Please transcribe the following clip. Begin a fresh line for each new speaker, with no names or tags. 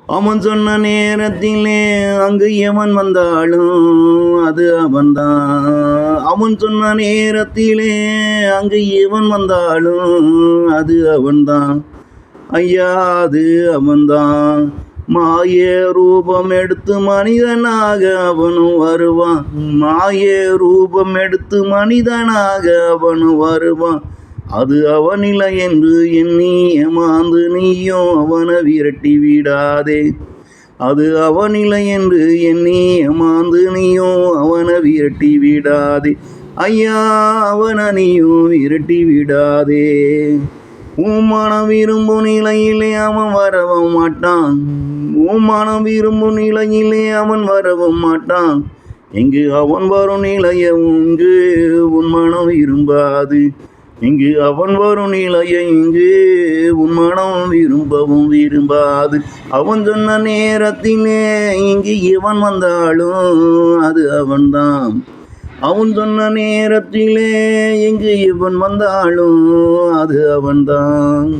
அவன் சொன்ன நேரத்திலே அங்கு எவன் வந்தாலும் அது அவன்தான். அவன் சொன்ன நேரத்திலே அங்கு எவன் வந்தாலும் அது அவன்தான். ஐயா அது அவன்தான். மாய ரூபம் எடுத்து மனிதனாக அவனும் வருவான். மாய ரூபம் எடுத்து மனிதனாக அவனும் வருவான். அது அவனில்லை என்று எண்ணி ஏமாந்து நீயும் அவனை விரட்டி விடாதே. அது அவனில்லை என்று எண்ணி ஏமாந்து நீயும் அவனை விரட்டி விடாதே. ஐயா அவனை நீயும் விரட்டி விடாதே. உன் மனம் விரும்பும் நிலையிலே அவன் வரவும் மாட்டான். உன் மனம் விரும்பும் நிலையிலே அவன் வரவும் மாட்டான். இங்கு அவன் வரும் நிலையை இங்கு உன் மனம் விரும்பாது. இங்கு அவன் வரும் நிலையை இங்கு உன் மனம் விரும்பவும் விரும்பாது. அவன் சொன்ன நேரத்திலே இங்கு இவன் வந்தாலும் அது அவன்தான். அவன் சொன்ன நேரத்திலே இங்கு இவன் வந்தாலும் அது அவன்தான்.